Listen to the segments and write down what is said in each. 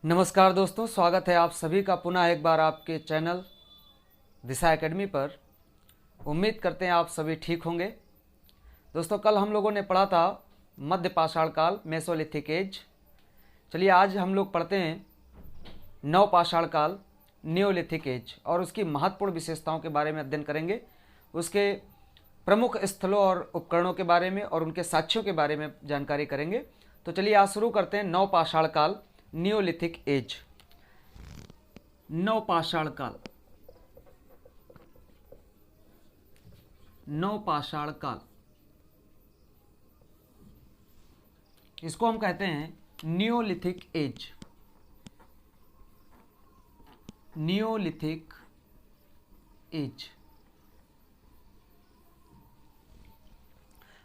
नमस्कार दोस्तों, स्वागत है आप सभी का पुनः एक बार आपके चैनल दिशा एकेडमी पर। उम्मीद करते हैं आप सभी ठीक होंगे। दोस्तों, कल हम लोगों ने पढ़ा था मध्य पाषाण काल, मेसोलिथिक एज। चलिए आज हम लोग पढ़ते हैं नव पाषाण काल, नियोलिथिक एज, और उसकी महत्वपूर्ण विशेषताओं के बारे में अध्ययन करेंगे। उसके प्रमुख स्थलों और उपकरणों के बारे में और उनके साक्ष्यों के बारे में जानकारी करेंगे। तो चलिए आज शुरू करते हैं नव पाषाण काल, नियोलिथिक एज। नवपाषाण काल, नवपाषाण काल, इसको हम कहते हैं नियोलिथिक एज। Neolithic age.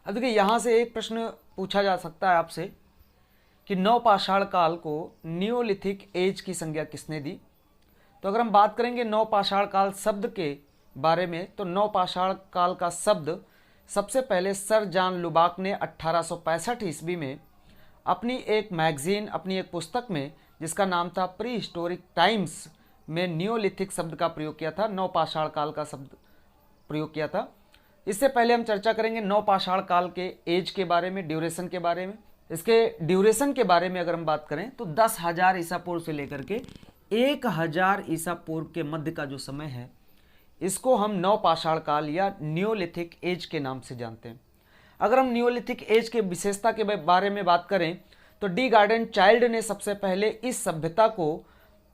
अब देखिए, यहां से एक प्रश्न पूछा जा सकता है आपसे कि नवपाषाण काल को नियोलिथिक एज की संज्ञा किसने दी। तो अगर हम बात करेंगे नवपाषाण काल शब्द के बारे में, तो नवपाषाण काल का शब्द सबसे पहले सर जॉन लुबाक ने 1865 ईस्वी में अपनी एक मैगजीन, अपनी एक पुस्तक में, जिसका नाम था प्री हिस्टोरिक टाइम्स, में नियोलिथिक शब्द का प्रयोग किया था, नवपाषाण काल का शब्द प्रयोग किया था। इससे पहले हम चर्चा करेंगे नवपाषाण काल के एज के बारे में, ड्यूरेशन के बारे में। इसके ड्यूरेशन के बारे में अगर हम बात करें तो 10,000 ईसा पूर्व से लेकर के 1,000 ईसा पूर्व के मध्य का जो समय है, इसको हम नवपाषाण काल या नियोलिथिक एज के नाम से जानते हैं। अगर हम नियोलिथिक एज के विशेषता के बारे में बात करें तो डी गार्डन चाइल्ड ने सबसे पहले इस सभ्यता को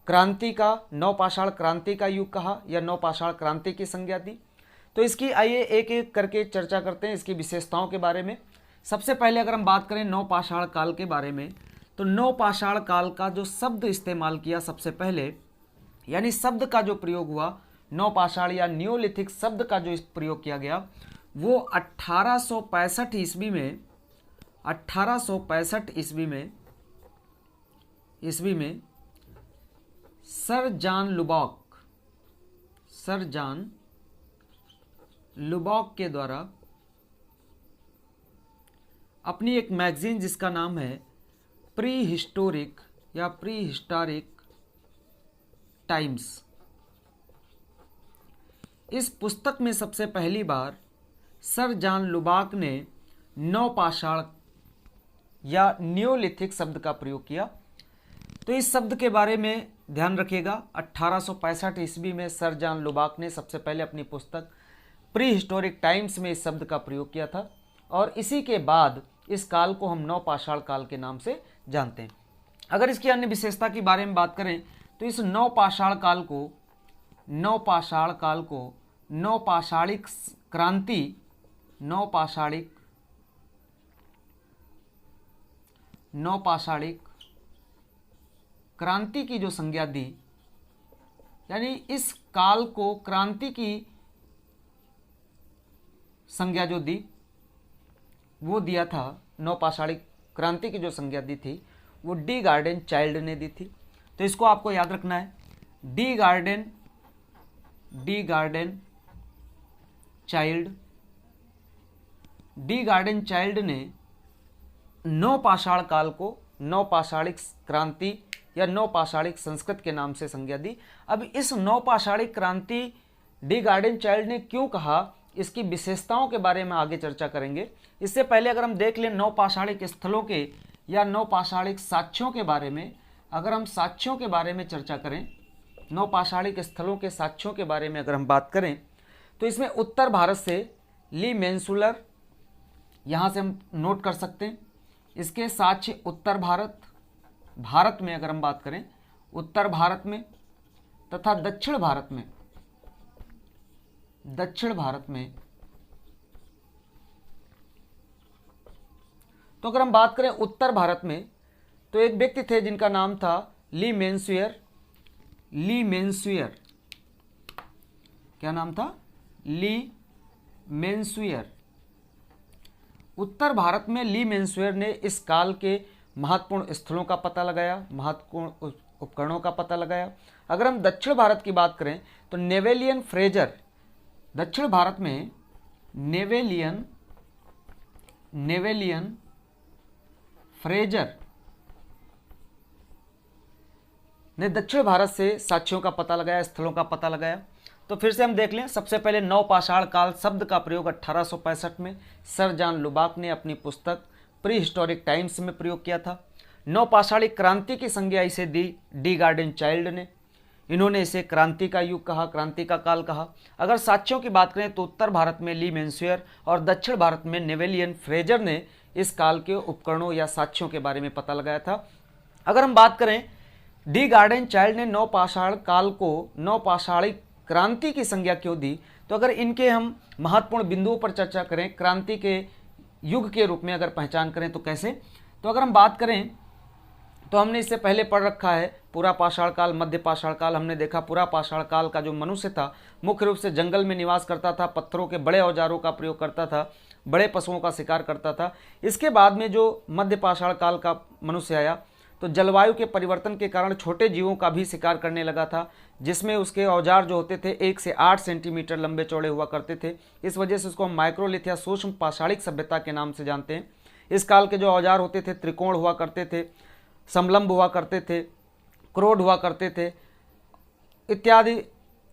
क्रांति का, नवपाषाण क्रांति का युग कहा या नवपाषाण क्रांति की संज्ञा दी। तो इसकी आइए एक एक करके चर्चा करते हैं, इसकी विशेषताओं के बारे में। सबसे पहले अगर हम बात करें नवपाषाण काल के बारे में, तो नवपाषाण काल का जो शब्द इस्तेमाल किया सबसे पहले, यानी शब्द का जो प्रयोग हुआ, नवपाषाण या नियोलिथिक शब्द का जो प्रयोग किया गया, वो 1865 ईस्वी में, 1865 ईस्वी में सर जॉन लुबाक के द्वारा अपनी एक मैगजीन जिसका नाम है प्री हिस्टोरिक टाइम्स, इस पुस्तक में सबसे पहली बार सर जॉन लुबाक ने नवपाषाण या नियोलिथिक शब्द का प्रयोग किया। तो इस शब्द के बारे में ध्यान रखिएगा, 1865 ईस्वी में सर जॉन लुबाक ने सबसे पहले अपनी पुस्तक प्री हिस्टोरिक टाइम्स में इस शब्द का प्रयोग किया था, और इसी के बाद इस काल को हम नवपाषाण काल के नाम से जानते हैं। अगर इसकी अन्य विशेषता के बारे में बात करें तो इस नवपाषाण काल को नवपाषाणिक क्रांति, नवपाषाणिक क्रांति की जो संज्ञा दी, यानी इस काल को क्रांति की संज्ञा जो दी, वो दिया था, नवपाषाणिक क्रांति की जो संज्ञा दी थी वो डी गार्डन चाइल्ड ने दी थी। तो इसको आपको याद रखना है, डी गार्डन चाइल्ड ने नवपाषाण काल को नवपाषाणिक क्रांति या नवपाषाणिक संस्कृत के नाम से संज्ञा दी। अब इस नवपाषाणिक क्रांति डी गार्डन चाइल्ड ने क्यों कहा, इसकी विशेषताओं के बारे में आगे चर्चा करेंगे। इससे पहले अगर हम देख लें नवपाषाणिक स्थलों के या नवपाषाणिक साक्ष्यों के बारे में, अगर हम साक्ष्यों के बारे में चर्चा करें, नवपाषाणिक स्थलों के साक्ष्यों के बारे में अगर हम बात करें, तो इसमें उत्तर भारत से ली मेंसुलर, यहाँ से हम नोट कर सकते हैं। इसके साक्ष्य उत्तर भारत में अगर हम बात करें, उत्तर भारत में तथा दक्षिण भारत में, तो अगर हम बात करें उत्तर भारत में, तो एक व्यक्ति थे जिनका नाम था ली मेंसुयर। क्या नाम था? ली मेंसुयर। उत्तर भारत में ली मेंसुयर ने इस काल के महत्वपूर्ण स्थलों का पता लगाया, महत्वपूर्ण उपकरणों का पता लगाया। अगर हम दक्षिण भारत की बात करें तो नेवेलियन फ्रेजर, दक्षिण भारत में नेवेलियन फ्रेजर ने दक्षिण भारत से साक्ष्यों का पता लगाया, स्थलों का पता लगाया। तो फिर से हम देख लें, सबसे पहले नवपाषाण काल शब्द का प्रयोग 1865 में सर जॉन लुबाक ने अपनी पुस्तक प्री हिस्टोरिक टाइम्स में प्रयोग किया था। नवपाषाणी क्रांति की संज्ञा इसे दी डी गार्डन चाइल्ड ने। इन्होंने इसे क्रांति का युग कहा, क्रांति का काल कहा। अगर साक्ष्यों की बात करें तो उत्तर भारत में ली मेंसुयर और दक्षिण भारत में नेवेलियन फ्रेजर ने इस काल के उपकरणों या साक्ष्यों के बारे में पता लगाया था। अगर हम बात करें, डी गार्डन चाइल्ड ने नवपाषाण काल को नवपाषाणी क्रांति की संज्ञा क्यों दी, तो अगर इनके हम महत्वपूर्ण बिंदुओं पर चर्चा करें, क्रांति के युग के रूप में अगर पहचान करें तो कैसे, तो अगर हम बात करें तो हमने इससे पहले पढ़ रखा है पूरा पाषाण काल, मध्य पाषाण काल। हमने देखा पूरा पाषाण काल का जो मनुष्य था मुख्य रूप से जंगल में निवास करता था, पत्थरों के बड़े औजारों का प्रयोग करता था, बड़े पशुओं का शिकार करता था। इसके बाद में जो मध्य पाषाण काल का मनुष्य आया तो जलवायु के परिवर्तन के कारण छोटे जीवों का भी शिकार करने लगा था, जिसमें उसके औजार जो होते थे 1 से 8 सेंटीमीटर लंबे चौड़े हुआ करते थे। इस वजह से उसको हम माइक्रोलिथ या सूक्ष्म पाषाणिक सभ्यता के नाम से जानते हैं। इस काल के जो औजार होते थे त्रिकोण हुआ करते थे, समलंब हुआ करते थे, क्रोड हुआ करते थे इत्यादि,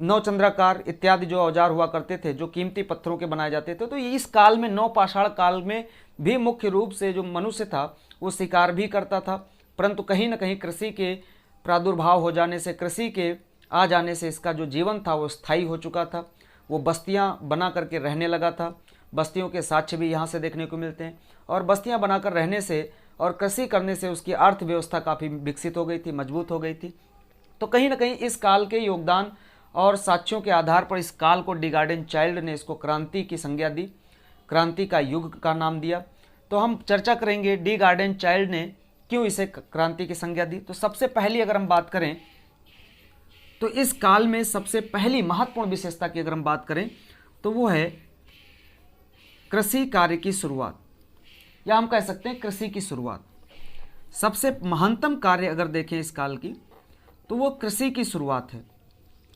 नवचंद्राकार इत्यादि जो औजार हुआ करते थे जो कीमती पत्थरों के बनाए जाते थे। तो इस काल में नवपाषाण काल में भी मुख्य रूप से जो मनुष्य था वो शिकार भी करता था, परंतु कहीं ना कहीं कृषि के प्रादुर्भाव हो जाने से, कृषि के आ जाने से इसका जो जीवन था वो स्थायी हो चुका था। वो बस्तियां बना करके रहने लगा था। बस्तियों के साक्ष्य भी यहाँ से देखने को मिलते हैं। और बस्तियां बनाकर रहने से और कृषि करने से उसकी अर्थव्यवस्था काफ़ी विकसित हो गई थी, मजबूत हो गई थी। तो कहीं ना कहीं इस काल के योगदान और साक्ष्यों के आधार पर इस काल को डी गार्डन चाइल्ड ने इसको क्रांति की संज्ञा दी, क्रांति का युग का नाम दिया। तो हम चर्चा करेंगे डी गार्डन चाइल्ड ने क्यों इसे क्रांति की संज्ञा दी। तो सबसे पहली अगर हम बात करें तो इस काल में सबसे पहली महत्वपूर्ण विशेषता की अगर हम बात करें तो वो है कृषि कार्य की शुरुआत, या हम कह सकते हैं कृषि की शुरुआत। सबसे महत्तम कार्य अगर देखें इस काल की तो वो कृषि की शुरुआत है।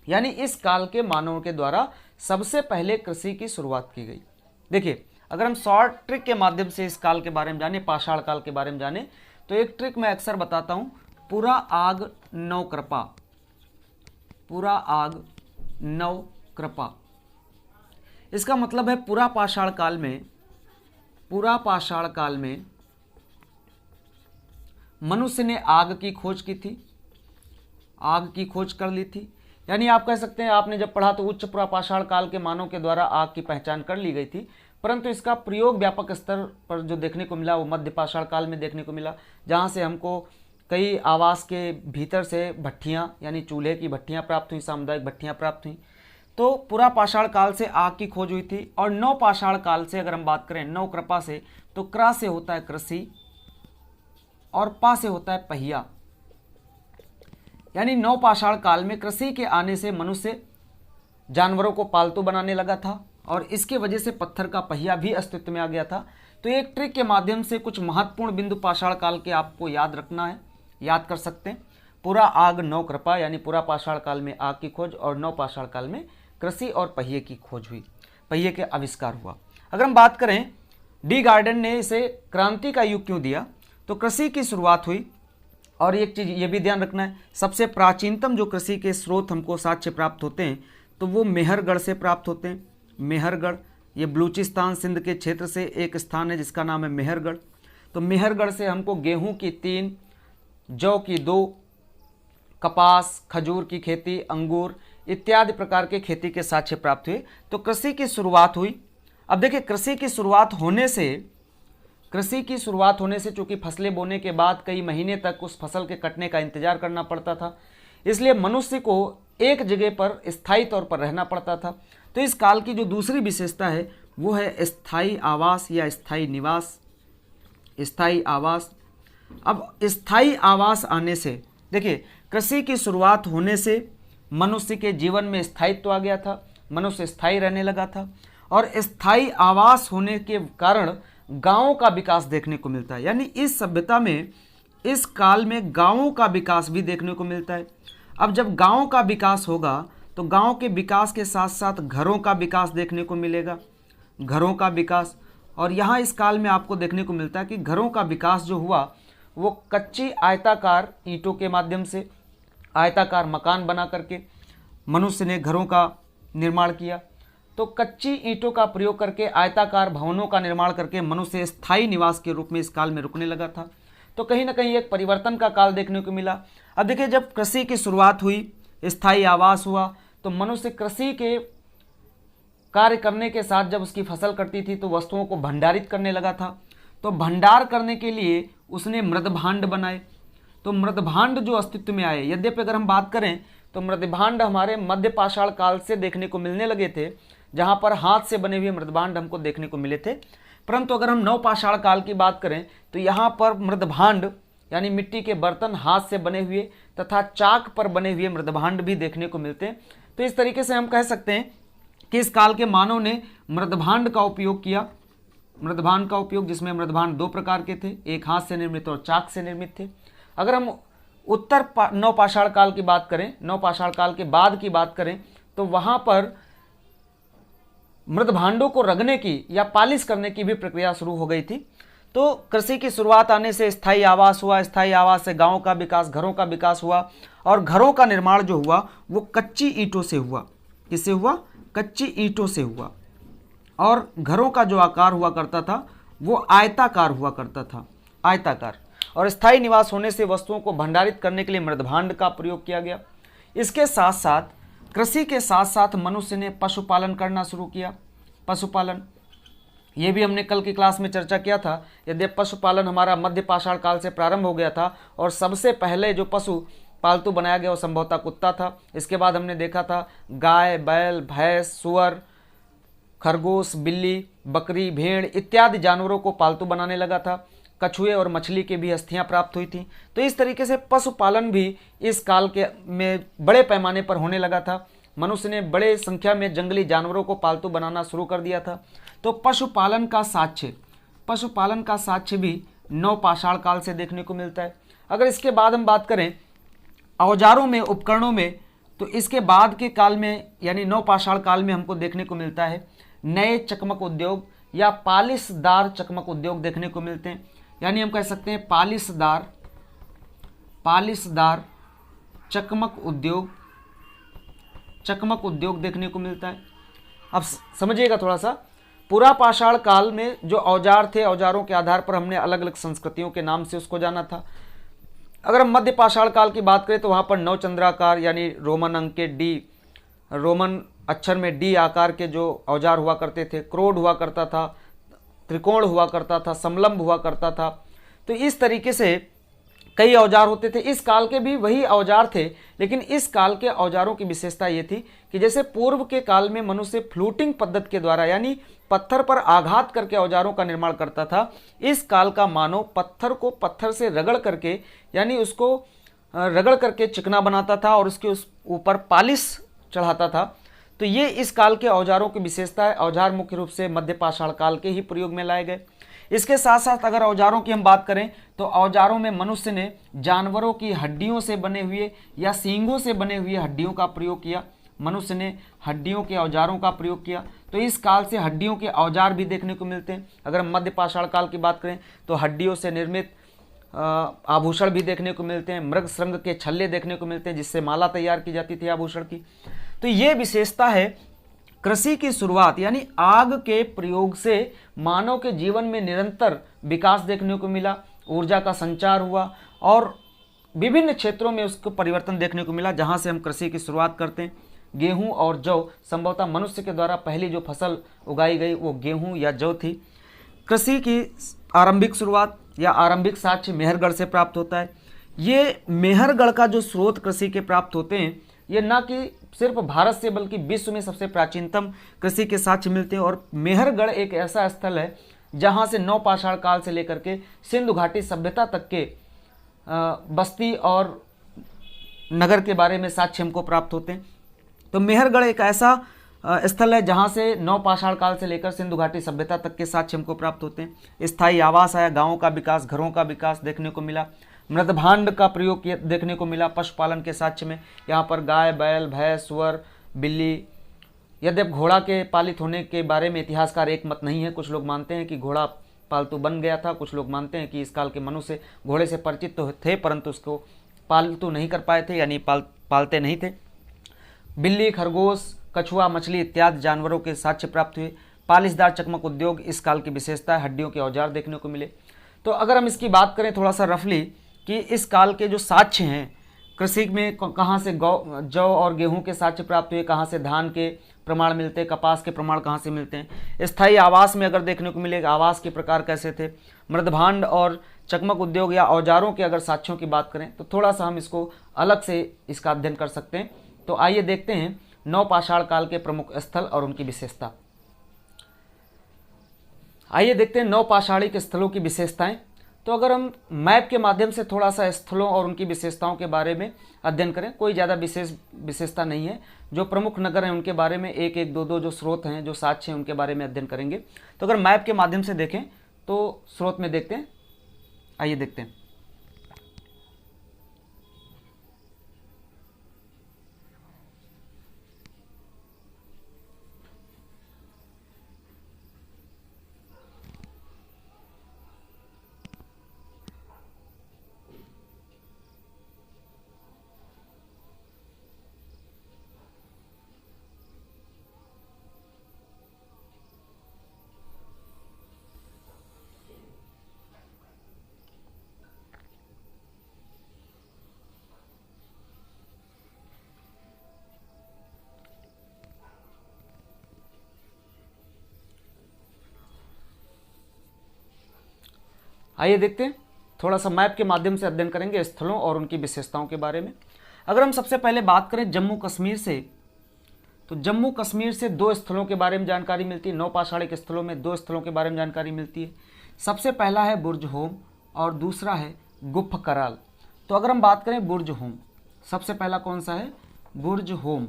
यानी इस काल के मानवों के द्वारा सबसे पहले कृषि की शुरुआत की गई। देखिए, अगर हम शॉर्ट ट्रिक के माध्यम से इस काल के बारे में जाने, पाषाण काल के बारे में जाने, तो एक ट्रिक मैं अक्सर बताता हूं, पूरा आग नौ कृपा, पूरा आग नौ कृपा। इसका मतलब है पूरा पाषाण काल में, पूरा पाषाण काल में मनुष्य ने आग की खोज की थी, आग की खोज कर ली थी। यानी आप कह सकते हैं, आपने जब पढ़ा तो उच्च पूरा पाषाण काल के मानव के द्वारा आग की पहचान कर ली गई थी, परंतु इसका प्रयोग व्यापक स्तर पर जो देखने को मिला वो मध्य पाषाण काल में देखने को मिला, जहाँ से हमको कई आवास के भीतर से भट्ठियाँ यानी चूल्हे की भट्ठियाँ प्राप्त हुई, सामुदायिक भट्ठियाँ प्राप्त हुई। तो पूरा पाषाण काल से आग की खोज हुई थी। और नौ पाषाण काल से अगर हम बात करें, नौ कृपा से, तो क्रा से होता है कृषि और पा से होता है पहिया। यानी नौ पाषाण काल में कृषि के आने से मनुष्य जानवरों को पालतू बनाने लगा था और इसके वजह से पत्थर का पहिया भी अस्तित्व में आ गया था। तो एक ट्रिक के माध्यम से कुछ महत्वपूर्ण बिंदु पाषाण काल के आपको याद रखना है, याद कर सकते हैं। पूरा आग नौ कृपा यानी पूरा पाषाण काल में आग की खोज, और नौ पाषाण काल में कृषि और पहिए की खोज हुई, पहिए के आविष्कार हुआ। अगर हम बात करें डी गार्डन ने इसे क्रांति का युग क्यों दिया, तो कृषि की शुरुआत हुई। और एक चीज़ ये भी ध्यान रखना है, सबसे प्राचीनतम जो कृषि के स्रोत हमको साक्ष्य प्राप्त होते हैं तो वो मेहरगढ़ से प्राप्त होते हैं। मेहरगढ़, ये बलूचिस्तान सिंध के क्षेत्र से एक स्थान है जिसका नाम है मेहरगढ़। तो मेहरगढ़ से हमको गेहूं की 3, जौ की 2, कपास, खजूर की खेती, अंगूर इत्यादि प्रकार के खेती के साक्ष्य प्राप्त हुए। तो कृषि की शुरुआत हुई। अब देखिए, कृषि की शुरुआत होने से चूंकि फसलें बोने के बाद कई महीने तक उस फसल के कटने का इंतजार करना पड़ता था, इसलिए मनुष्य को एक जगह पर स्थायी तौर पर रहना पड़ता था। तो इस काल की जो दूसरी विशेषता है वो है स्थायी आवास या स्थायी निवास, स्थायी आवास। अब स्थायी आवास आने से, देखिए, कृषि की शुरुआत होने से मनुष्य के जीवन में स्थायित्व आ गया था, मनुष्य स्थायी रहने लगा था। और स्थायी आवास होने के कारण गांवों का विकास देखने को मिलता है। यानी इस सभ्यता में, इस काल में गांवों का विकास भी देखने को मिलता है। अब जब गांवों का विकास होगा तो गांव के विकास के साथ साथ घरों का विकास देखने को मिलेगा, घरों का विकास। और यहाँ इस काल में आपको देखने को मिलता है कि घरों का विकास जो हुआ वो कच्ची आयताकार ईंटों के माध्यम से, आयताकार मकान बना करके मनुष्य ने घरों का निर्माण किया। तो कच्ची ईंटों का प्रयोग करके आयताकार भवनों का निर्माण करके मनुष्य स्थायी निवास के रूप में इस काल में रुकने लगा था। तो कहीं ना कहीं एक परिवर्तन का काल देखने को मिला। अब देखिए, जब कृषि की शुरुआत हुई, स्थायी आवास हुआ, तो मनुष्य कृषि के कार्य करने के साथ जब उसकी फसल कटती थी तो वस्तुओं को भंडारित करने लगा था। तो भंडार करने के लिए उसने मृदभांड बनाए। तो मृदभांड जो अस्तित्व में आए, यद्यपि अगर हम बात करें तो मृदभांड हमारे मध्य पाषाण काल से देखने को मिलने लगे थे, जहाँ पर हाथ से बने हुए मृदभांड हमको देखने को मिले थे। परंतु अगर हम नवपाषाण काल की बात करें तो यहाँ पर मृदभांड यानी मिट्टी के बर्तन हाथ से बने हुए तथा चाक पर बने हुए मृदभांड भी देखने को मिलते हैं। तो इस तरीके से हम कह सकते हैं कि इस काल के मानव ने मृदभांड का उपयोग किया। मृदभांड का उपयोग, जिसमें मृदभांड दो प्रकार के थे, एक हाथ से निर्मित और चाक से निर्मित थे। अगर हम उत्तर नवपाषाण काल की बात करें, नवपाषाण काल के बाद की बात करें, तो वहां पर मृदभांडों को रगने की या पालिश करने की भी प्रक्रिया शुरू हो गई थी। तो कृषि की शुरुआत आने से स्थायी आवास हुआ, स्थायी आवास से गांवों का विकास, घरों का विकास हुआ, और घरों का निर्माण जो हुआ वो कच्ची ईंटों से हुआ। किससे हुआ? कच्ची ईंटों से हुआ। और घरों का जो आकार हुआ करता था वो आयताकार हुआ करता था, आयताकार। और स्थायी निवास होने से वस्तुओं को भंडारित करने के लिए मृदभांड का प्रयोग किया गया। इसके साथ साथ कृषि के साथ साथ मनुष्य ने पशुपालन करना शुरू किया। पशुपालन, ये भी हमने कल की क्लास में चर्चा किया था। यदि पशुपालन हमारा मध्य पाषाण काल से प्रारंभ हो गया था और सबसे पहले जो पशु पालतू बनाया गया वो संभवतः कुत्ता था। इसके बाद हमने देखा था गाय, बैल, भैंस, सुअर, खरगोश, बिल्ली, बकरी, भेड़ इत्यादि जानवरों को पालतू बनाने लगा था। कछुए और मछली की भी अस्थियां प्राप्त हुई थी। तो इस तरीके से पशुपालन भी इस काल के में बड़े पैमाने पर होने लगा था। मनुष्य ने बड़े संख्या में जंगली जानवरों को पालतू बनाना शुरू कर दिया था। तो पशुपालन का साक्ष्य भी नवपाषाण काल से देखने को मिलता है। अगर इसके बाद हम बात करें औजारों में, उपकरणों में, तो इसके बाद के काल में यानी नवपाषाण काल में हमको देखने को मिलता है नए चकमक उद्योग या पालिशदार चकमक उद्योग देखने को मिलते हैं। यानी हम कह सकते हैं पालिशदार चकमक उद्योग देखने को मिलता है। अब समझिएगा थोड़ा सा, पूरा पाषाण काल में जो औजार थे, औजारों के आधार पर हमने अलग अलग संस्कृतियों के नाम से उसको जाना था। अगर हम मध्य पाषाण काल की बात करें तो वहाँ पर नवचंद्राकार यानी रोमन अंक के डी, रोमन अक्षर में डी आकार के जो औजार हुआ करते थे, क्रोड हुआ करता था, त्रिकोण हुआ करता था, समलंब हुआ करता था। तो इस तरीके से कई औजार होते थे। इस काल के भी वही औजार थे, लेकिन इस काल के औजारों की विशेषता ये थी कि जैसे पूर्व के काल में मनुष्य फ्लूटिंग पद्धति के द्वारा यानी पत्थर पर आघात करके औजारों का निर्माण करता था, इस काल का मानव पत्थर को पत्थर से रगड़ करके यानी उसको रगड़ करके चिकना बनाता था और उसके ऊपर पालिश चढ़ाता था। तो ये इस काल के औजारों की विशेषता है। औजार मुख्य रूप से मध्य पाषाण काल के ही प्रयोग में लाए गए। इसके साथ साथ अगर औजारों की हम बात करें तो औजारों में मनुष्य ने जानवरों की हड्डियों से बने हुए या सींगों से बने हुए हड्डियों का प्रयोग किया। मनुष्य ने हड्डियों के औजारों का प्रयोग किया। तो इस काल से हड्डियों के औजार भी देखने को मिलते हैं। अगर हम मध्य पाषाण काल की बात करें तो हड्डियों से निर्मित आभूषण भी देखने को मिलते हैं। मृग श्रृंग के छल्ले देखने को मिलते हैं जिससे माला तैयार की जाती थी आभूषण की। तो ये विशेषता है कृषि की शुरुआत यानी आग के प्रयोग से मानव के जीवन में निरंतर विकास देखने को मिला, ऊर्जा का संचार हुआ और विभिन्न क्षेत्रों में उसको परिवर्तन देखने को मिला। जहाँ से हम कृषि की शुरुआत करते हैं, गेहूं और जौ, संभवतः मनुष्य के द्वारा पहली जो फसल उगाई गई वो गेहूं या जौ थी। कृषि की आरंभिक शुरुआत या आरंभिक साक्ष्य मेहरगढ़ से प्राप्त होता है। ये मेहरगढ़ का जो स्रोत कृषि के प्राप्त होते हैं, ये ना कि सिर्फ भारत से बल्कि विश्व में सबसे प्राचीनतम कृषि के साक्ष्य मिलते हैं। और मेहरगढ़ एक ऐसा स्थल है जहाँ से नवपाषाण काल से लेकर के सिंधु घाटी सभ्यता तक के बस्ती और नगर के बारे में साक्ष्य हमको प्राप्त होते हैं। तो मेहरगढ़ एक ऐसा स्थल है जहाँ से नवपाषाण काल से लेकर सिंधु घाटी सभ्यता तक के साक्ष्य हमको प्राप्त होते हैं। स्थायी आवास आया, गाँवों का विकास, घरों का विकास देखने को मिला, मृदभांड का प्रयोग देखने को मिला। पशुपालन के साक्ष्य में यहाँ पर गाय, बैल, भैंस, सुअर, बिल्ली, यद्यप घोड़ा के पालित होने के बारे में इतिहासकार एक मत नहीं है। कुछ लोग मानते हैं कि घोड़ा पालतू बन गया था, कुछ लोग मानते हैं कि इस काल के मनुष्य घोड़े से परिचित तो थे परंतु उसको पालतू नहीं कर पाए थे, यानी पालते नहीं थे। बिल्ली, खरगोश, कछुआ, मछली इत्यादि जानवरों के साक्ष्य प्राप्त हुए। पालिशदार चकमक उद्योग इस काल की विशेषता है, हड्डियों के औजार देखने को मिले। तो अगर हम इसकी बात करें थोड़ा सा रफली कि इस काल के जो साक्ष्य हैं कृषि में, कहाँ से जौ और गेहूं के साक्ष्य प्राप्त हुए, कहाँ से धान के प्रमाण मिलते हैं, कपास के प्रमाण कहाँ से मिलते हैं। स्थायी आवास में अगर देखने को मिलेगा, आवास के प्रकार कैसे थे। मृदभांड और चकमक उद्योग या औजारों के अगर साक्ष्यों की बात करें तो थोड़ा सा हम इसको अलग से इसका अध्ययन कर सकते हैं। तो आइए देखते हैं नवपाषाण काल के प्रमुख स्थल और उनकी विशेषता। आइए देखते हैं नवपाषाणिक स्थलों की विशेषताएं। तो अगर हम मैप के माध्यम से थोड़ा सा स्थलों और उनकी विशेषताओं के बारे में अध्ययन करें, कोई ज़्यादा विशेषता नहीं है, जो प्रमुख नगर हैं उनके बारे में एक एक दो दो जो स्रोत हैं, जो साक्ष्य हैं, उनके बारे में अध्ययन करेंगे। तो अगर मैप के माध्यम से देखें तो स्रोत में देखते हैं, आइए देखते हैं। आइए देखते हैं, थोड़ा सा मैप के माध्यम से अध्ययन करेंगे स्थलों और उनकी विशेषताओं के बारे में। अगर हम सबसे पहले बात करें जम्मू कश्मीर से, तो जम्मू कश्मीर से दो स्थलों के बारे में जानकारी मिलती है। नवपाषाणिक स्थलों में दो स्थलों के बारे में जानकारी मिलती है। सबसे पहला है बुर्ज होम और दूसरा है गुफ कराल। तो अगर हम बात करें बुर्ज होम, सबसे पहला कौन सा है? बुर्ज होम,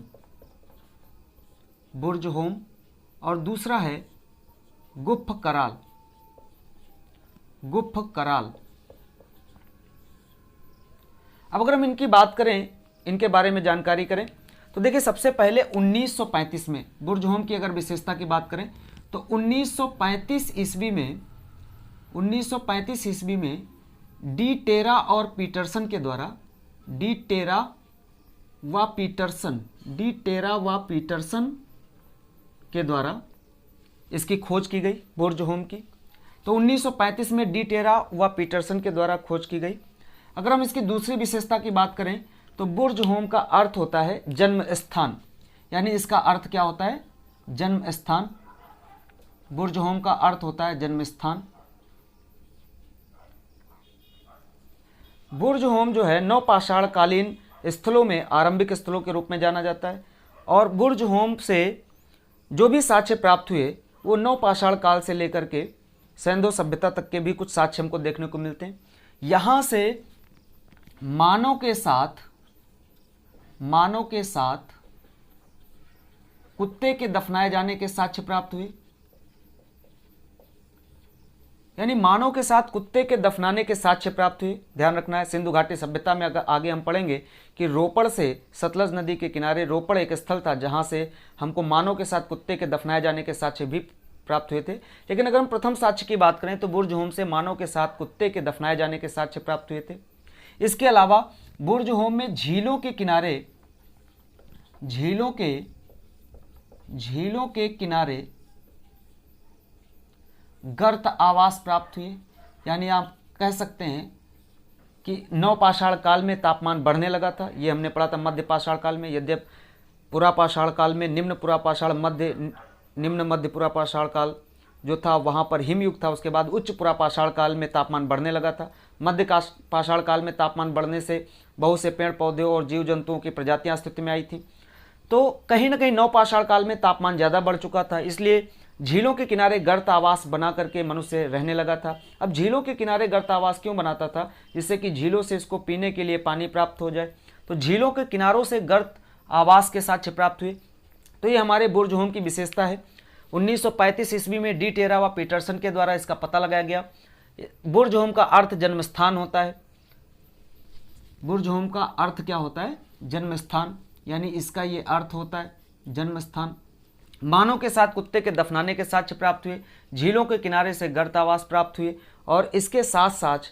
बुर्ज होम, और दूसरा है गुफ कराल, गुफ कराल। अब अगर हम इनकी बात करें, इनके बारे में जानकारी करें, तो देखिए सबसे पहले 1935 में बुर्ज होम की अगर विशेषता की बात करें तो 1935 ईस्वी में डी टेरा और पीटरसन के द्वारा, डी टेरा व पीटरसन के द्वारा इसकी खोज की गई, बुर्ज होम की। तो 1935 में डी टेरा व पीटरसन के द्वारा खोज की गई। अगर हम इसकी दूसरी विशेषता की बात करें तो बुर्ज होम का अर्थ होता है जन्म स्थान, यानी इसका अर्थ क्या होता है? जन्म स्थान। बुर्ज होम का अर्थ होता है जन्म स्थान। बुर्ज होम जो है नवपाषाण कालीन स्थलों में आरंभिक स्थलों के रूप में जाना जाता है, और बुर्ज होम से जो भी साक्ष्य प्राप्त हुए वो नवपाषाण काल से लेकर के सैंधो सभ्यता तक के भी कुछ साक्ष्य हमको देखने को मिलते हैं। यहाँ से मानव के साथ कुत्ते के दफनाए जाने के साक्ष्य प्राप्त हुए, यानी मानव के साथ कुत्ते के दफनाने के साक्ष्य प्राप्त हुए। ध्यान रखना है, सिंधु घाटी सभ्यता में अगर आगे हम पढ़ेंगे कि रोपड़ से सतलज नदी के किनारे रोपड़ एक स्थल था जहां से हमको मानव के साथ कुत्ते के दफनाए जाने के साक्ष्य भी प्राप्त हुए थे। लेकिन अगर हम प्रथम साक्ष्य की बात करें तो बुर्ज होम से मानव के साथ कुत्ते के दफनाए जाने के साक्ष्य प्राप्त हुए थे। इसके अलावा बुर्ज होम में झीलों के किनारे गर्त आवास प्राप्त हुए, यानी आप कह सकते हैं कि नवपाषाण काल में तापमान बढ़ने लगा था। ये हमने पढ़ा था मध्य पाषाण काल में, यद्यप पुरापाषाण काल में निम्न मध्य पुरापाषाण काल जो था वहाँ पर हिमयुग था, उसके बाद उच्च पुरापाषाण काल में तापमान बढ़ने लगा था। मध्य पाषाण काल में तापमान बढ़ने से बहुत से पेड़ पौधे और जीव जंतुओं की प्रजातियां अस्तित्व में आई थी। तो कहीं ना कहीं नवपाषाण काल में तापमान ज़्यादा बढ़ चुका था, इसलिए झीलों के किनारे गर्त आवास बना करके मनुष्य रहने लगा था। अब झीलों के किनारे गर्त आवास क्यों बनाता था? जिससे कि झीलों से इसको पीने के लिए पानी प्राप्त हो जाए। तो झीलों के किनारों से गर्त आवास के साक्ष्य प्राप्त हुए। तो ये हमारे बुर्ज होम की विशेषता है। 1935 ईस्वी में डी टेरा व पीटरसन के द्वारा इसका पता लगाया गया। बुर्ज होम का अर्थ जन्म स्थान होता है। बुर्ज होम का अर्थ क्या होता है? जन्म स्थान, यानी इसका ये अर्थ होता है जन्म स्थान। मानव के साथ कुत्ते के दफनाने के साक्ष्य प्राप्त हुए, झीलों के किनारे से गर्त आवास प्राप्त हुए, और इसके साथ साथ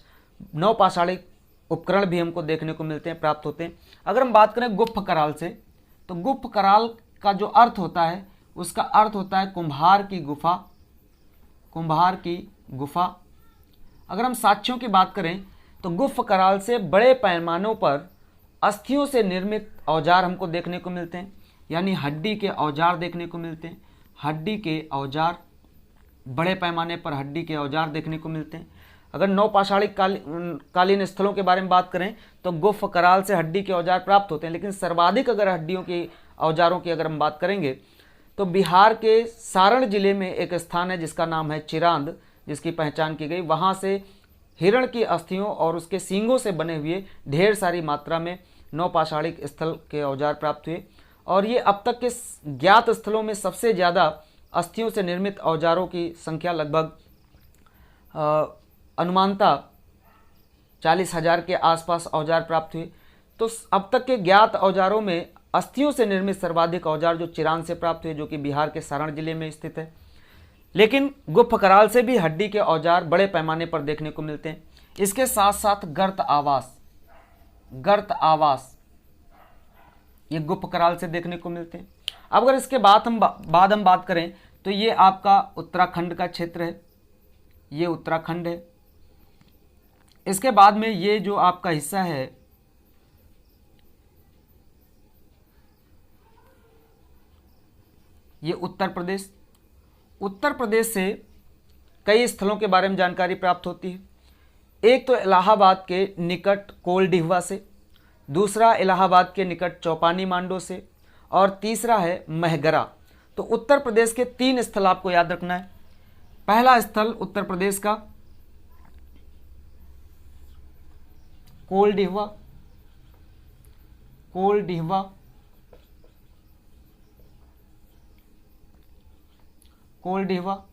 नवपाषाणिक उपकरण भी हमको देखने को मिलते हैं, प्राप्त होते हैं। अगर हम बात करें गुप्त कराल से, तो गुप्त कराल का जो अर्थ होता है उसका अर्थ होता है कुम्हार की गुफा, कुम्हार की गुफा। अगर हम साक्ष्यों की बात करें तो गुप्त कराल से बड़े पैमानों पर अस्थियों से निर्मित औजार हमको देखने को मिलते हैं, यानी हड्डी के औजार देखने को मिलते हैं, हड्डी के औजार, बड़े पैमाने पर हड्डी के औजार देखने को मिलते हैं। अगर नवपाषाणिक कालीन स्थलों के बारे में बात करें तो गुफ कराल से हड्डी के औजार प्राप्त होते हैं, लेकिन सर्वाधिक अगर हड्डियों की औजारों की अगर हम बात करेंगे तो बिहार के सारण जिले में एक स्थान है जिसका नाम है चिरांद, जिसकी पहचान की गई। वहाँ से हिरण की अस्थियों और उसके सींगों से बने हुए ढेर सारी मात्रा में नवपाषाणिक स्थल के औजार प्राप्त हुए, और ये अब तक के ज्ञात स्थलों में सबसे ज़्यादा अस्थियों से निर्मित औजारों की संख्या लगभग अनुमानता 40,000 के आसपास औजार प्राप्त हुए। तो अब तक के ज्ञात औजारों में अस्थियों से निर्मित सर्वाधिक औजार जो चिरांद से प्राप्त हुए, जो कि बिहार के सारण जिले में स्थित है। लेकिन गुप्त कराल से भी हड्डी के औजार बड़े पैमाने पर देखने को मिलते हैं। इसके साथ साथ गर्त आवास, गर्त आवास ये गुप्त कराल से देखने को मिलते हैं। अब अगर इसके बाद हम बात करें तो ये आपका उत्तराखंड का क्षेत्र है, ये उत्तराखंड है। इसके बाद में ये जो आपका हिस्सा है ये उत्तर प्रदेश, उत्तर प्रदेश से कई स्थलों के बारे में जानकारी प्राप्त होती है। एक तो इलाहाबाद के निकट कोलडिहवा से, दूसरा इलाहाबाद के निकट चौपानी मांडो से, और तीसरा है महगरा। तो उत्तर प्रदेश के 3 स्थल आपको याद रखना है। पहला स्थल उत्तर प्रदेश का कोलडिहवा, कोलडिहवा, कोलडिहवा।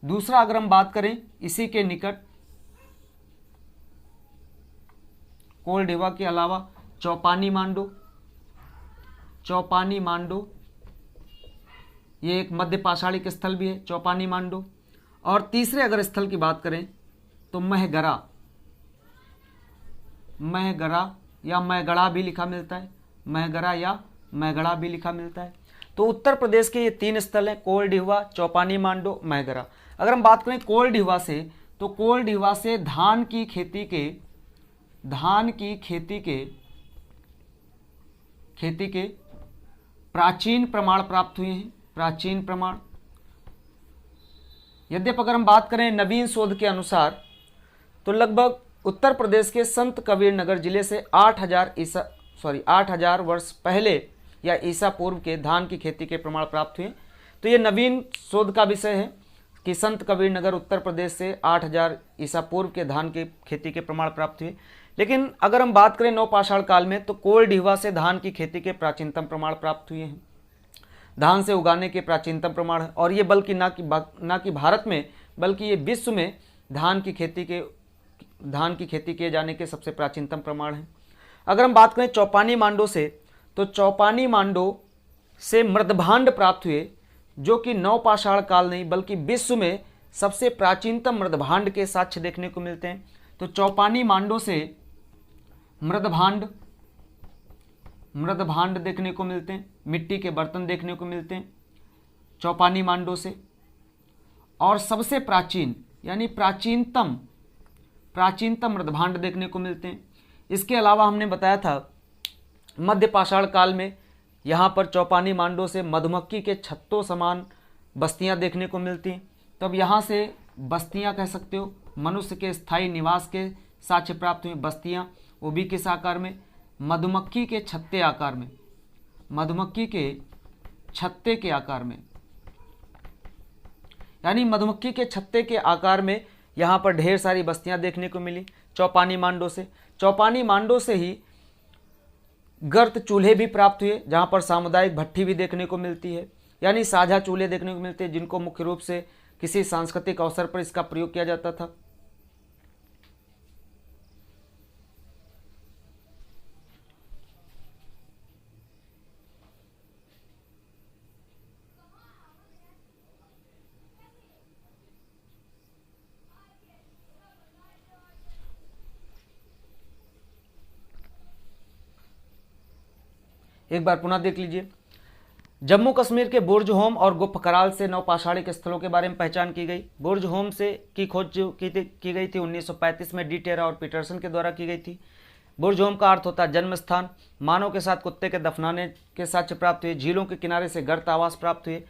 दूसरा अगर हम बात करें इसी के निकट कोलडिहवा के अलावा चौपानी मांडो, चौपानी मांडो ये एक मध्य पाषाणिक स्थल भी है, चौपानी मांडो। और तीसरे अगर स्थल की बात करें तो महगरा, महगरा या मैगड़ा भी लिखा मिलता है, महगरा या मैगड़ा भी लिखा मिलता है। तो उत्तर प्रदेश के ये 3 स्थल हैं, कोलडिहवा, चौपानी मांडो, महगरा। अगर हम बात करें कोलडिहवा से तो कोलडिहवा से धान की खेती के प्राचीन प्रमाण प्राप्त हुए हैं, प्राचीन प्रमाण। यद्यपि अगर हम बात करें नवीन शोध के अनुसार तो लगभग उत्तर प्रदेश के संत कबीर नगर जिले से 8,000 वर्ष पहले या ईसा पूर्व के धान की खेती के प्रमाण प्राप्त हुए। तो ये नवीन शोध का विषय है कि संत कबीर नगर उत्तर प्रदेश से 8,000 ईसा पूर्व के धान की खेती के प्रमाण प्राप्त हुए। लेकिन अगर हम बात करें नवपाषाण काल में तो कोलडिहवा से धान की खेती के प्राचीनतम प्रमाण प्राप्त हुए हैं, धान से उगाने के प्राचीनतम प्रमाण है। और ये बल्कि ना कि भारत में बल्कि ये विश्व में धान की खेती किए जाने के सबसे प्राचीनतम प्रमाण हैं। अगर हम बात करें चौपानी मांडो से तो चौपानी मांडो से मृदभांड प्राप्त हुए, जो कि नवपाषाण काल नहीं बल्कि विश्व में सबसे प्राचीनतम मृदभांड के साक्ष्य देखने को मिलते हैं। तो चौपानी मांडो से मृदभांड देखने को मिलते हैं, मिट्टी के बर्तन देखने को मिलते हैं चौपानी मांडो से। और सबसे प्राचीन यानी प्राचीनतम मृदभांड देखने को मिलते हैं। इसके अलावा हमने बताया था मध्य पाषाण काल में यहाँ पर चौपानी मांडो से मधुमक्खी के छत्तों समान बस्तियाँ देखने को मिलती हैं। तब यहाँ से बस्तियाँ कह सकते हो, मनुष्य के स्थायी निवास के साक्ष्य प्राप्त हुए बस्तियाँ, वो भी किस आकार में, मधुमक्खी के छत्ते आकार में, मधुमक्खी के छत्ते के आकार में, यानी मधुमक्खी के छत्ते के आकार में यहाँ पर ढेर सारी बस्तियाँ देखने को मिली चौपानी मांडो से। चौपानी मांडो से ही गर्त चूल्हे भी प्राप्त हुए, जहाँ पर सामुदायिक भट्ठी भी देखने को मिलती है, यानी साझा चूल्हे देखने को मिलते हैं जिनको मुख्य रूप से किसी सांस्कृतिक अवसर पर इसका प्रयोग किया जाता था। एक बार पुनः देख लीजिए। जम्मू कश्मीर के बुर्ज होम और गुप्त कराल से नवपाषाणिक स्थलों के बारे में पहचान की गई। बुर्ज होम से की खोज की गई थी 1935 में डी टेरा और पीटरसन के द्वारा की गई थी। बुर्ज होम का अर्थ होता है जन्म स्थान। मानव के साथ कुत्ते के दफनाने के साक्ष्य प्राप्त हुए। झीलों के किनारे से गर्त आवास प्राप्त हुए।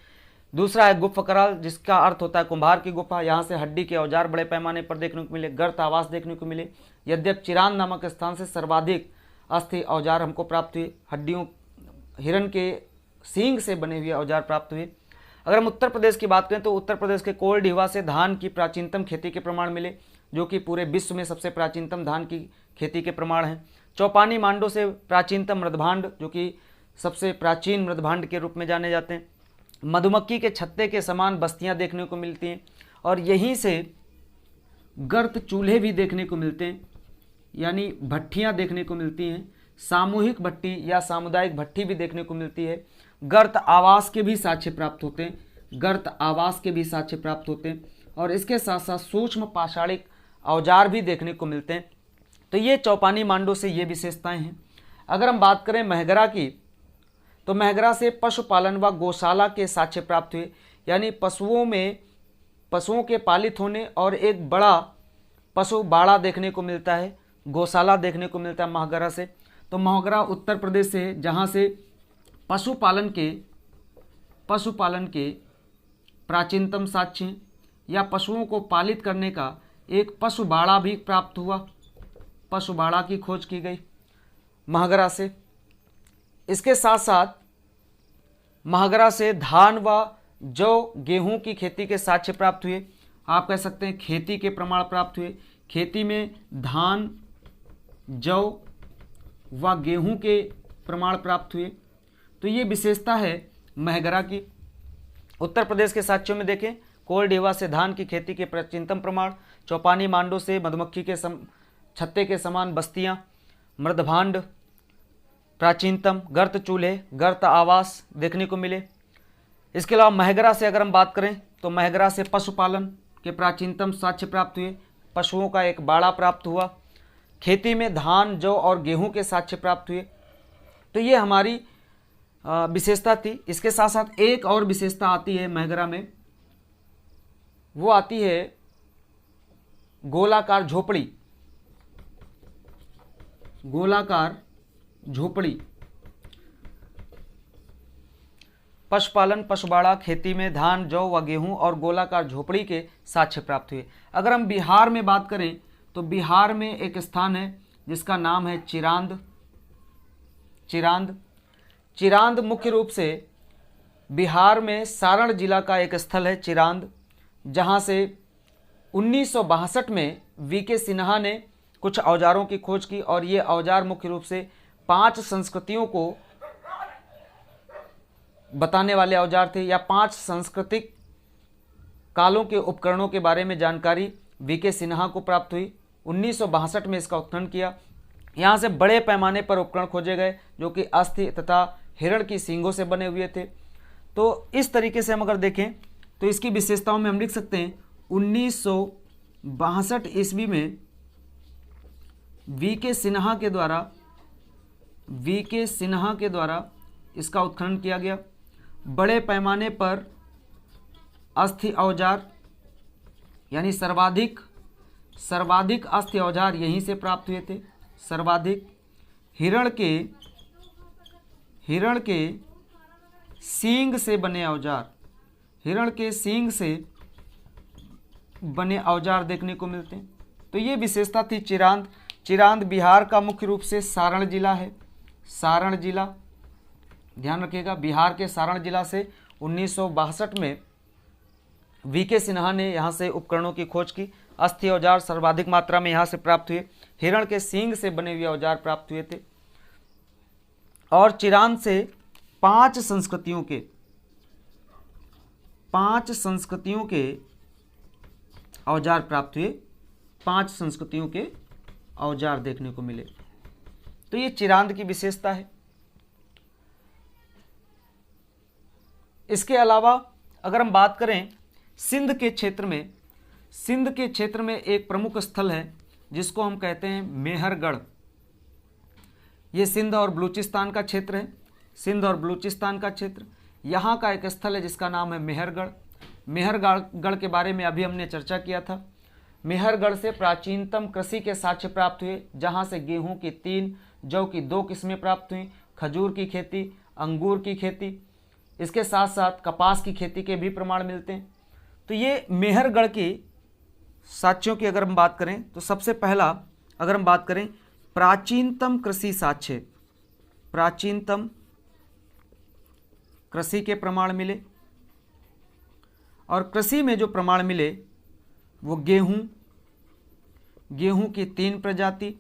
दूसरा है गुप्त कराल, जिसका अर्थ होता है कुम्हार की गुफा। यहाँ से हड्डी के औजार बड़े पैमाने पर देखने को मिले। गर्त आवास देखने को मिले। यद्यप चिरांद नामक स्थान से सर्वाधिक अस्थि औजार हमको प्राप्त हुए। हड्डियों, हिरण के सींग से बने हुए औजार प्राप्त हुए। अगर हम उत्तर प्रदेश की बात करें तो उत्तर प्रदेश के कोलडीवा से धान की प्राचीनतम खेती के प्रमाण मिले, जो कि पूरे विश्व में सबसे प्राचीनतम धान की खेती के प्रमाण हैं। चौपानी मांडो से प्राचीनतम मृदभांड, जो कि सबसे प्राचीन मृदभांड के रूप में जाने जाते हैं। मधुमक्खी के छत्ते के समान बस्तियां देखने को मिलती हैं और यहीं से गर्त चूल्हे भी देखने को मिलते हैं, यानी भट्ठियां देखने को मिलती हैं। सामूहिक भट्टी या सामुदायिक भट्टी भी देखने को मिलती है। गर्त आवास के भी साक्ष्य प्राप्त होते हैं। गर्त आवास के भी साक्ष्य प्राप्त होते हैं और इसके साथ साथ सूक्ष्म पाषाणिक औजार भी देखने को मिलते हैं। तो ये चौपानी मांडो से ये विशेषताएं हैं। अगर हम बात करें महगरा की, तो महगरा से पशुपालन व गौशाला के साक्ष्य प्राप्त हुए, यानी पशुओं के पालित होने और एक बड़ा पशु बाड़ा देखने को मिलता है, गौशाला देखने को मिलता है महगरा से। तो महगरा उत्तर प्रदेश से है, जहाँ से पशुपालन के प्राचीनतम साक्ष्य या पशुओं को पालित करने का एक पशु बाड़ा भी प्राप्त हुआ। पशु बाड़ा की खोज की गई महगरा से। इसके साथ साथ महगरा से धान व जौ, गेहूं की खेती के साक्ष्य प्राप्त हुए। आप कह सकते हैं खेती के प्रमाण प्राप्त हुए। खेती में धान, जौ व गेहूं के प्रमाण प्राप्त हुए। तो ये विशेषता है महगरा की। उत्तर प्रदेश के साक्ष्यों में देखें, कोलडीवा से धान की खेती के प्राचीनतम प्रमाण, चौपानी मांडो से मधुमक्खी के छत्ते के समान बस्तियां, मृदभांड प्राचीनतम, गर्त चूल्हे, गर्त आवास देखने को मिले। इसके अलावा महगरा से अगर हम बात करें तो महगरा से पशुपालन के प्राचीनतम साक्ष्य प्राप्त हुए। पशुओं का एक बाड़ा प्राप्त हुआ। खेती में धान, जौ और गेहूं के साक्ष्य प्राप्त हुए। तो ये हमारी विशेषता थी। इसके साथ साथ एक और विशेषता आती है महगरा में, वो आती है गोलाकार झोपड़ी। गोलाकार झोपड़ी, पशुपालन, पशुबाड़ा, खेती में धान, जौ व गेहूं और गोलाकार झोपड़ी के साक्ष्य प्राप्त हुए। अगर हम बिहार में बात करें तो बिहार में एक स्थान है जिसका नाम है चिरांद। चिरांद मुख्य रूप से बिहार में सारण जिला का एक स्थल है चिरांद, जहां से 1962 में वीके सिन्हा ने कुछ औजारों की खोज की और ये औजार मुख्य रूप से 5 संस्कृतियों को बताने वाले औजार थे, या 5 सांस्कृतिक कालों के उपकरणों के बारे में जानकारी वीके सिन्हा को प्राप्त हुई। 1962 में इसका उत्खनन किया। यहाँ से बड़े पैमाने पर उपकरण खोजे गए जो कि अस्थि तथा हिरण की सींगों से बने हुए थे। तो इस तरीके से हम अगर देखें तो इसकी विशेषताओं में हम लिख सकते हैं 1962 ईस्वी में वीके सिन्हा के द्वारा इसका उत्खनन किया गया। बड़े पैमाने पर अस्थि औजार, यानी सर्वाधिक अस्थि औजार यहीं से प्राप्त हुए थे। सर्वाधिक हिरण के सींग से बने औजार, हिरण के सींग से बने औजार देखने को मिलते हैं। तो ये विशेषता थी चिरांद बिहार का मुख्य रूप से सारण जिला है। सारण जिला, ध्यान रखिएगा, बिहार के सारण जिला से 1962 में वीके सिन्हा ने यहाँ से उपकरणों की खोज की। अस्थि औजार सर्वाधिक मात्रा में यहाँ से प्राप्त हुए। हिरण के सींग से बने हुए औजार प्राप्त हुए थे और चिरांद से 5 संस्कृतियों के औजार प्राप्त हुए। 5 संस्कृतियों के औजार देखने को मिले। तो ये चिरांद की विशेषता है। इसके अलावा अगर हम बात करें सिंध के क्षेत्र में एक प्रमुख स्थल है जिसको हम कहते हैं मेहरगढ़। ये सिंध और बलूचिस्तान का क्षेत्र है। सिंध और बलूचिस्तान का क्षेत्र। यहाँ का एक स्थल है जिसका नाम है मेहरगढ़। मेहरगढ़ के बारे में अभी हमने चर्चा किया था। मेहरगढ़ से प्राचीनतम कृषि के साक्ष्य प्राप्त हुए, जहाँ से गेहूं की 3, जौ की 2 किस्में प्राप्त हुई, खजूर की खेती, अंगूर की खेती, इसके साथ साथ कपास की खेती के भी प्रमाण मिलते हैं। तो ये मेहरगढ़ की साक्ष्यों की अगर हम बात करें तो सबसे पहला अगर हम बात करें प्राचीनतम कृषि साक्ष्य, प्राचीनतम कृषि के प्रमाण मिले, और कृषि में जो प्रमाण मिले वो गेहूं की 3 प्रजाति,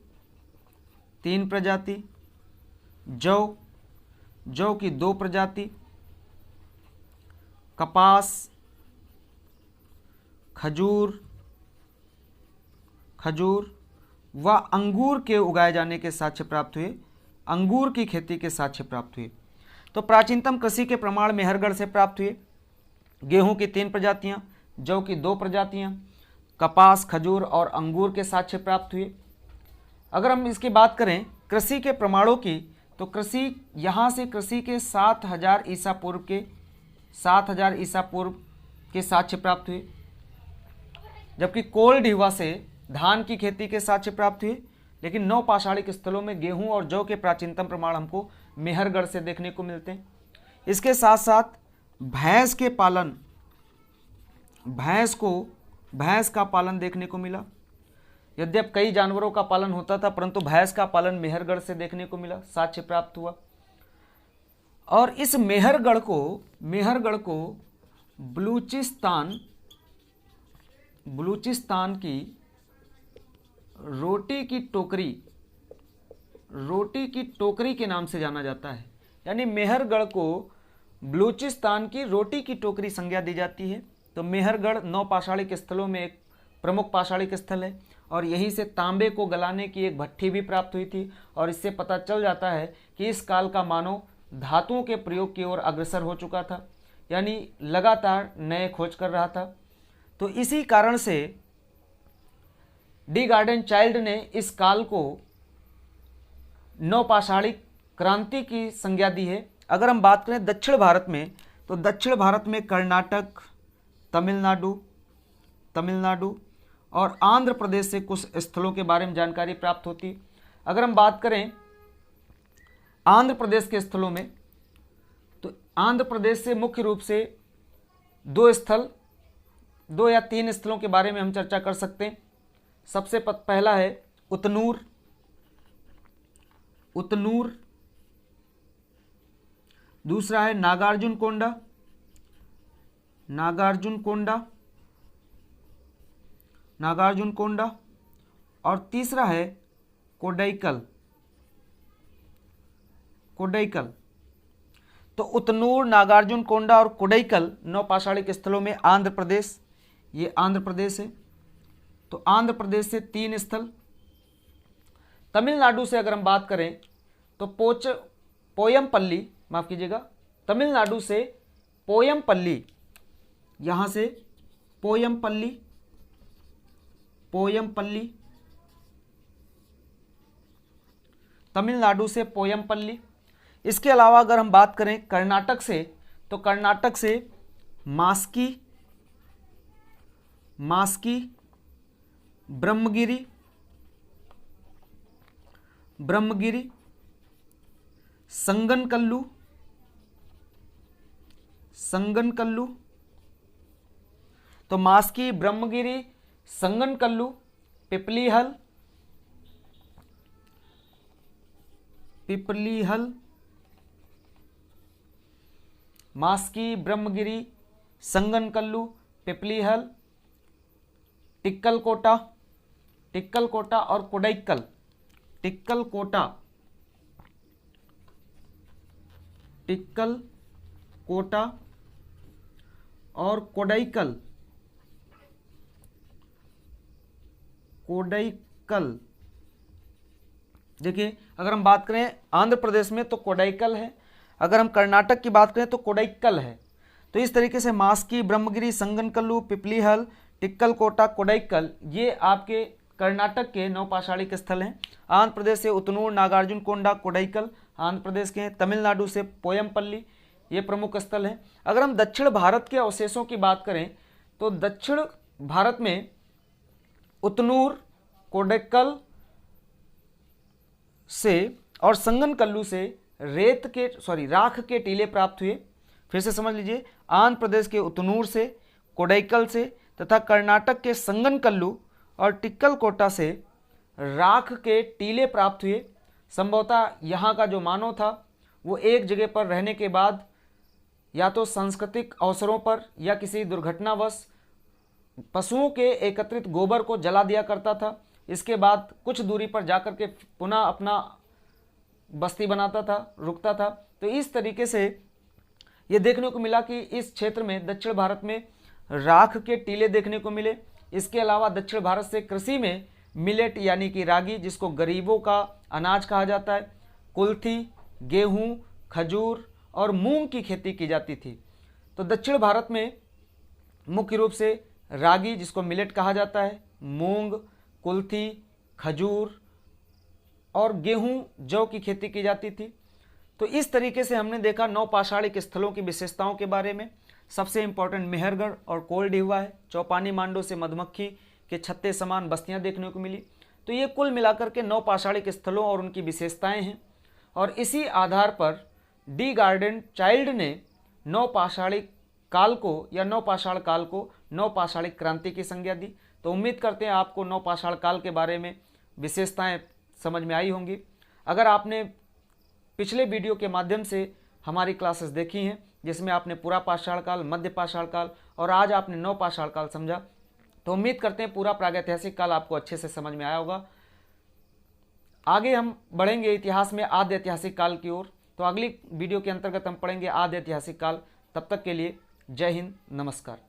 जौ की 2 प्रजाति, कपास, खजूर व अंगूर के उगाए जाने के साक्ष्य प्राप्त हुए, अंगूर की खेती के साक्ष्य प्राप्त हुए। तो प्राचीनतम कृषि के प्रमाण मेहरगढ़ से प्राप्त हुए। गेहूं की 3 प्रजातियां, जौ की 2 प्रजातियां, कपास, खजूर और अंगूर के साक्ष्य प्राप्त हुए। अगर हम इसकी बात करें कृषि के प्रमाणों की, तो कृषि यहाँ से कृषि के 7000 ईसा पूर्व के साक्ष्य प्राप्त हुए, जबकि कोल ढीवा से धान की खेती के साक्ष्य प्राप्त हुए। लेकिन नवपाषाणिक स्थलों में गेहूं और जौ के प्राचीनतम प्रमाण हमको मेहरगढ़ से देखने को मिलते हैं। इसके साथ साथ भैंस का पालन देखने को मिला। यद्यप कई जानवरों का पालन होता था, परंतु भैंस का पालन मेहरगढ़ से देखने को मिला, साक्ष्य प्राप्त हुआ। और इस मेहरगढ़ को बलूचिस्तान की रोटी की टोकरी के नाम से जाना जाता है। यानी मेहरगढ़ को बलूचिस्तान की रोटी की टोकरी संज्ञा दी जाती है। तो मेहरगढ़ नवपाषाणिक स्थलों में एक प्रमुख पाषाणिक स्थल है, और यहीं से तांबे को गलाने की एक भट्ठी भी प्राप्त हुई थी। और इससे पता चल जाता है कि इस काल का मानव धातुओं के प्रयोग की ओर अग्रसर हो चुका था, यानी लगातार नए खोज कर रहा था। तो इसी कारण से डी गार्डन चाइल्ड ने इस काल को नवपाषाणिक क्रांति की संज्ञा दी है। अगर हम बात करें दक्षिण भारत में, तो दक्षिण भारत में कर्नाटक, तमिलनाडु और आंध्र प्रदेश से कुछ स्थलों के बारे में जानकारी प्राप्त होती। अगर हम बात करें आंध्र प्रदेश के स्थलों में, तो आंध्र प्रदेश से मुख्य रूप से 2 या 3 स्थलों के बारे में हम चर्चा कर सकते हैं। सबसे पहला है उतनूर, दूसरा है नागार्जुन कोंडा, और तीसरा है कोडाइकल। तो उतनूर, नागार्जुन कोंडा और कोडाइकल नवपाषाणिक स्थलों में आंध्र प्रदेश है। तो आंध्र प्रदेश से 3 स्थल। तमिलनाडु से अगर हम बात करें तो पोयमपल्ली, माफ कीजिएगा, तमिलनाडु से पोयमपल्ली, यहां से पोयमपल्ली, तमिलनाडु से पोयमपल्ली। इसके अलावा अगर हम बात करें कर्नाटक से, तो कर्नाटक से मास्की, ब्रह्मगिरी, संगनकल्लू, तो मास्की, ब्रह्मगिरी, संगनकल्लू, पिपलीहल, मास्की, ब्रह्मगिरी, संगनकल्लू, पिपलीहल, टिक्कलकोटा और कोडाइकल। टिक्कलकोटा और कोडाइकल। देखिए, अगर हम बात करें आंध्र प्रदेश में तो कोडाइकल है, अगर हम कर्नाटक की बात करें तो कोडाइकल है। तो इस तरीके से मास्की, ब्रह्मगिरी, संगनकल्लू, पिपलीहल, टिक्कलकोटा, कोडाइकल, ये आपके कर्नाटक के नवपाषाणिक स्थल हैं। आंध्र प्रदेश से उतनूर, नागार्जुन कोंडा, कोडाइकल आंध्र प्रदेश के हैं। तमिलनाडु से पोयमपल्ली, ये प्रमुख स्थल हैं। अगर हम दक्षिण भारत के अवशेषों की बात करें तो दक्षिण भारत में उतनूर, कोडैक्कल से और संगनकल्लू से राख के टीले प्राप्त हुए। फिर से समझ लीजिए, आंध्र प्रदेश के उतनूर से, कोडैक्कल से तथा कर्नाटक के संगनकल्लू और टिक्कलकोटा से राख के टीले प्राप्त हुए। संभवतः यहाँ का जो मानव था वो एक जगह पर रहने के बाद या तो सांस्कृतिक अवसरों पर या किसी दुर्घटनावश पशुओं के एकत्रित गोबर को जला दिया करता था। इसके बाद कुछ दूरी पर जाकर के पुनः अपना बस्ती बनाता था, रुकता था। तो इस तरीके से ये देखने को मिला कि इस क्षेत्र में दक्षिण भारत में राख के टीले देखने को मिले। इसके अलावा दक्षिण भारत से कृषि में मिलेट यानी कि रागी, जिसको गरीबों का अनाज कहा जाता है, कुल्थी, गेहूं, खजूर और मूंग की खेती की जाती थी। तो दक्षिण भारत में मुख्य रूप से रागी, जिसको मिलेट कहा जाता है, मूंग, कुल्थी, खजूर और गेहूं, जौ की खेती की जाती थी। तो इस तरीके से हमने देखा नवपाषाणिक स्थलों की विशेषताओं के बारे में। सबसे इंपॉर्टेंट मेहरगढ़ और कोलडिहुआ है। चौपानी मांडो से मधुमक्खी के छत्ते समान बस्तियां देखने को मिली। तो ये कुल मिलाकर के नवपाषाणिक स्थलों और उनकी विशेषताएं हैं। और इसी आधार पर डी गार्डन चाइल्ड ने नवपाषाणिक काल को या नवपाषाण काल को नवपाषाणिक क्रांति की संज्ञा दी। तो उम्मीद करते हैं आपको नवपाषाण काल के बारे में विशेषताएं समझ में आई होंगी। अगर आपने पिछले वीडियो के माध्यम से हमारी क्लासेस देखी हैं, जिसमें आपने पूरा पाषाण काल, मध्य पाषाण काल और आज आपने नवपाषाण काल समझा, तो उम्मीद करते हैं पूरा प्रागैतिहासिक काल आपको अच्छे से समझ में आया होगा। आगे हम बढ़ेंगे इतिहास में आद्य ऐतिहासिक काल की ओर। तो अगली वीडियो के अंतर्गत हम पढ़ेंगे आद्य ऐतिहासिक काल। तब तक के लिए जय हिंद, नमस्कार।